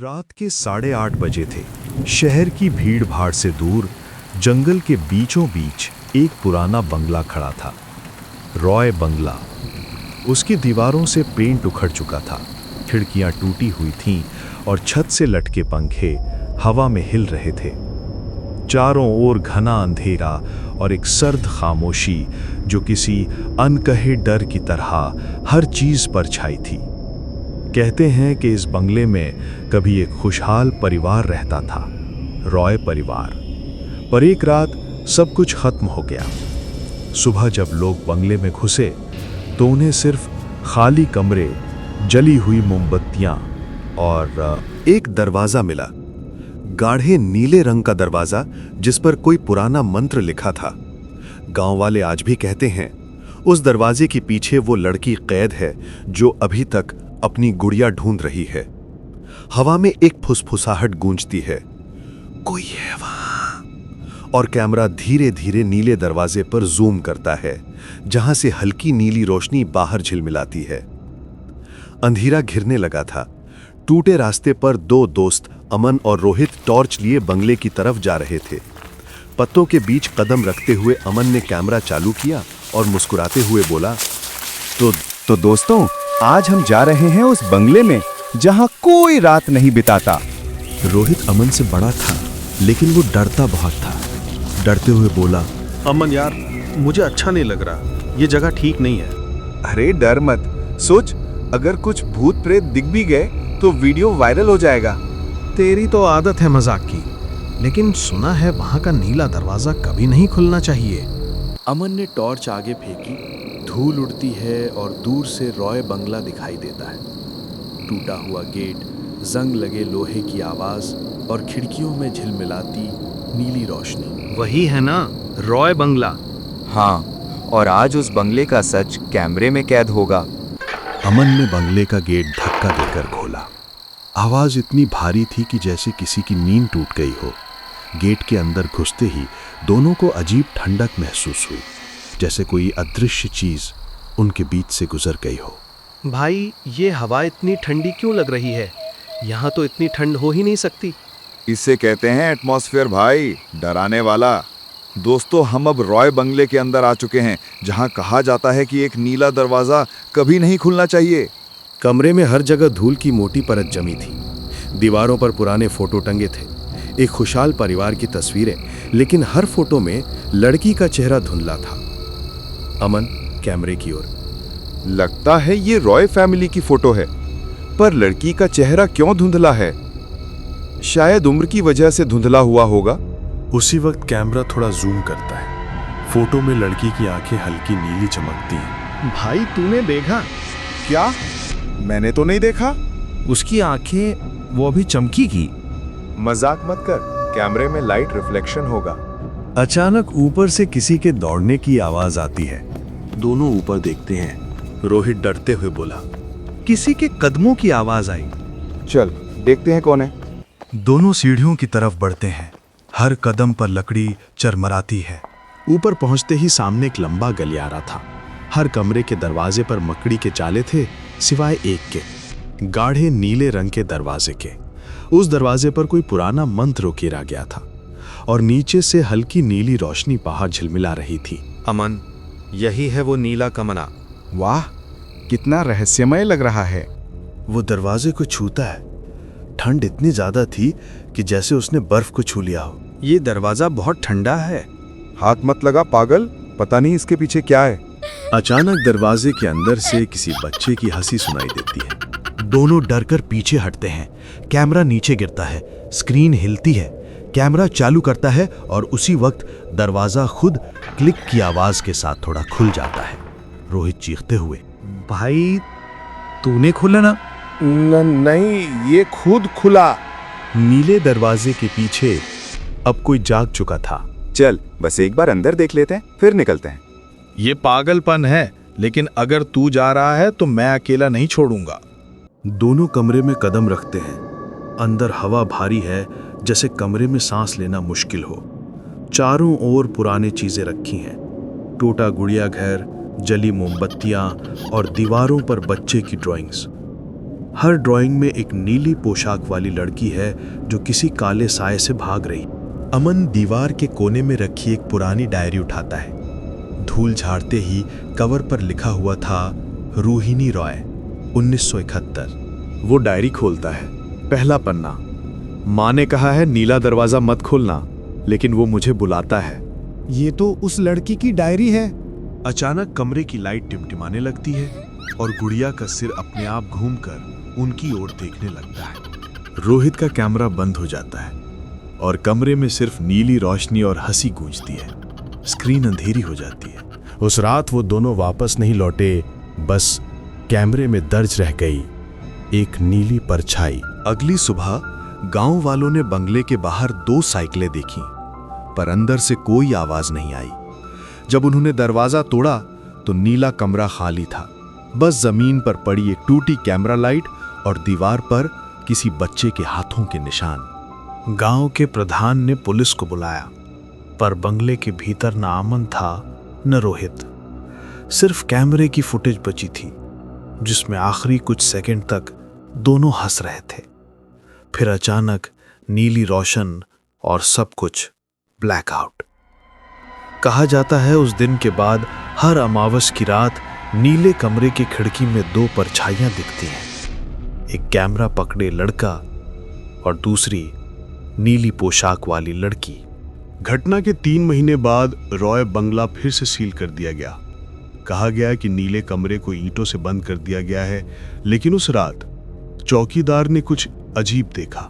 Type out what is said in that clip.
रात के 8:30 बजे थे। शहर की भीड़ भाड़ से दूर जंगल के बीचों बीच एक पुराना बंगला खड़ा था। रॉय बंगला। उसकी दीवारों से पेंट उखड़ चुका था, खिड़कियां टूटी हुई थीं और छत से लटके पंखे हवा में हिल रहे थे। चारों ओर घना अंधेरा और एक सर्द खामोशी जो किसी अनकहे डर की तरह हर चीज पर छाई थी। कहते हैं कि इस बंगले में कभी एक खुशहाल परिवार रहता था, रॉय परिवार। पर एक रात सब कुछ खत्म हो गया। सुबह जब लोग बंगले में घुसे तो उन्हें सिर्फ खाली कमरे, जली हुई मोमबत्तियां और एक दरवाजा मिला। गाढ़े नीले रंग का दरवाजा जिस पर कोई पुराना मंत्र लिखा था। गांव वाले आज भी कहते हैं उस दरवाजे के पीछे वो लड़की कैद है जो अभी तक अपनी गुड़िया ढूंढ रही है। हवा में एक फुसफुसाहट गूंजती है, कोई है वहां। और कैमरा धीरे धीरे नीले दरवाजे पर जूम करता है, जहां से हल्की नीली रोशनी बाहर झिलमिलाती है। अंधेरा घिरने लगा था। टूटे रास्ते पर दो दोस्त अमन और रोहित टॉर्च लिए बंगले की तरफ जा रहे थे। पत्तों के बीच कदम रखते हुए अमन ने कैमरा चालू किया और मुस्कुराते हुए बोला, तो दोस्तों, आज हम जा रहे हैं उस बंगले में जहां कोई रात नहीं बिताता। रोहित अमन से बड़ा था, लेकिन वो डरता बहुत था। डरते हुए बोला, अमन यार, मुझे अच्छा नहीं लग रहा, ये जगह ठीक नहीं है। अरे डर मत, सोच अगर कुछ भूत प्रेत दिख भी गए तो वीडियो वायरल हो जाएगा। तेरी तो आदत है मजाक की, लेकिन सुना है वहां का नीला दरवाजा कभी नहीं खुलना चाहिए। अमन ने टॉर्च आगे फेंकी। धूल उड़ती है और दूर से रॉय बंगला दिखाई देता है। टूटा हुआ गेट, जंग लगे लोहे की आवाज और खिड़कियों में झिलमिलाती नीली रोशनी। वही है ना, रॉय बंगला। हाँ, और आज उस बंगले का सच कैमरे में कैद होगा। अमन ने बंगले का गेट धक्का देकर खोला। आवाज इतनी भारी थी कि जैसे किसी की नींद टूट गई हो। गेट के अंदर घुसते ही दोनों को अजीब ठंडक महसूस हुई, जैसे कोई अदृश्य चीज उनके बीच से गुजर गई हो। भाई, ये हवा इतनी ठंडी क्यों लग रही है? यहाँ तो इतनी ठंड हो ही नहीं सकती। इसे कहते हैं एटमॉस्फेयर भाई, डराने वाला। दोस्तों, हम अब रॉय बंगले के अंदर आ चुके हैं, जहां कहा जाता है कि एक नीला दरवाजा कभी नहीं खुलना चाहिए। कमरे में हर जगह धूल की मोटी परत जमी थी। दीवारों पर पुराने फोटो टंगे थे, एक खुशहाल परिवार की तस्वीरें, लेकिन हर फोटो में लड़की का चेहरा धुंधला था। अमन कैमरे की ओर। लगता है ये रॉय फैमिली की फोटो है, पर लड़की का चेहरा क्यों धुंधला है? शायद उम्र की वजह से धुंधला हुआ होगा। उसी वक्त कैमरा थोड़ा जूम करता है। फोटो में लड़की की आंखें हल्की नीली चमकती हैं। भाई, तूने देखा? क्या? मैंने तो नहीं देखा। उसकी आंखें वो भी चमकी की। मजाक मत कर, कैमरे में लाइट रिफ्लेक्शन होगा। अचानक ऊपर से किसी के दौड़ने की आवाज आती है। दोनों ऊपर देखते हैं। रोहित डरते हुए बोला, किसी के कदमों की आवाज आई। चल देखते हैं कौन है। दोनों सीढ़ियों की तरफ बढ़ते हैं। हर कदम पर लकड़ी चरमराती है। ऊपर पहुंचते ही सामने एक लंबा गलियारा था। हर कमरे के दरवाजे पर मकड़ी के जाले थे, सिवाय एक के, गाढ़े नीले रंग के दरवाजे के। उस दरवाजे पर कोई पुराना मंत्र उकेरा गया था और नीचे से हल्की नीली रोशनी बाहर झिलमिला रही थी। अमन, यही है वो नीला कमरा। वाह, कितना रहस्यमय लग रहा है। वो दरवाजे को छूता है। ठंड इतनी ज्यादा थी कि जैसे उसने बर्फ को छू लिया हो। ये दरवाजा बहुत ठंडा है। हाथ मत लगा पागल, पता नहीं इसके पीछे क्या है। अचानक दरवाजे के अंदर से किसी बच्चे की हंसी सुनाई देती है। दोनों डरकर पीछे हटते हैं। कैमरा नीचे गिरता है, स्क्रीन हिलती है। कैमरा चालू करता है और उसी वक्त दरवाजा खुद क्लिक की आवाज के साथ थोड़ा खुल जाता है। रोहित चीखते हुए, भाई, तूने खोला ना? नहीं, ये खुद खुला। नीले दरवाजे के पीछे अब कोई जाग चुका था। चल बस एक बार अंदर देख लेते हैं, फिर निकलते हैं। ये पागलपन है, लेकिन अगर तू जा रहा है तो मैं अकेला नहीं छोड़ूंगा। दोनों कमरे में कदम रखते हैं। अंदर हवा भारी है, जैसे कमरे में सांस लेना मुश्किल हो। चारों ओर पुरानी चीजें रखी हैं। टूटा गुड़िया घर, जली मोमबत्तियां और दीवारों पर बच्चे की ड्राइंग्स। हर ड्राइंग में एक नीली पोशाक वाली लड़की है जो किसी काले साए से भाग रही। अमन दीवार के कोने में रखी एक पुरानी डायरी उठाता है। धूल झाड़ते ही कवर पर लिखा हुआ था रोहिणी रॉय 1971। वो डायरी खोलता है। पहला पन्ना। माँ ने कहा है नीला दरवाजा मत खोलना, लेकिन वो मुझे बुलाता है। ये तो उस लड़की की डायरी है। अचानक कमरे की लाइट टिमटिमाने लगती है और गुड़िया का सिर अपने आप घूमकर उनकी ओर देखने लगता है। रोहित का कैमरा बंद हो जाता है और कमरे में सिर्फ नीली रोशनी और हंसी गूंजती है। स्क्रीन अंधेरी हो जाती है। उस रात वो दोनों वापस नहीं लौटे, बस कैमरे में दर्ज रह गई एक नीली परछाई। अगली सुबह गांव वालों ने बंगले के बाहर 2 साइकिलें देखीं, पर अंदर से कोई आवाज नहीं आई। जब उन्होंने दरवाजा तोड़ा तो नीला कमरा खाली था। बस जमीन पर पड़ी एक टूटी कैमरा लाइट और दीवार पर किसी बच्चे के हाथों के निशान। गांव के प्रधान ने पुलिस को बुलाया, पर बंगले के भीतर न अमन था न रोहित। सिर्फ कैमरे की फुटेज बची थी, जिसमें आखिरी कुछ सेकंड तक दोनों हंस रहे थे। फिर अचानक नीली रोशन और सब कुछ ब्लैकआउट। कहा जाता है उस दिन के बाद हर अमावस की रात नीले कमरे की खिड़की में 2 परछाइयां दिखती हैं। एक कैमरा पकड़े लड़का और दूसरी नीली पोशाक वाली लड़की। घटना के 3 महीने बाद रॉय बंगला फिर से सील कर दिया गया। कहा गया कि नीले कमरे को ईंटों से बंद कर दिया गया है, लेकिन उस रात चौकीदार ने कुछ अजीब देखा।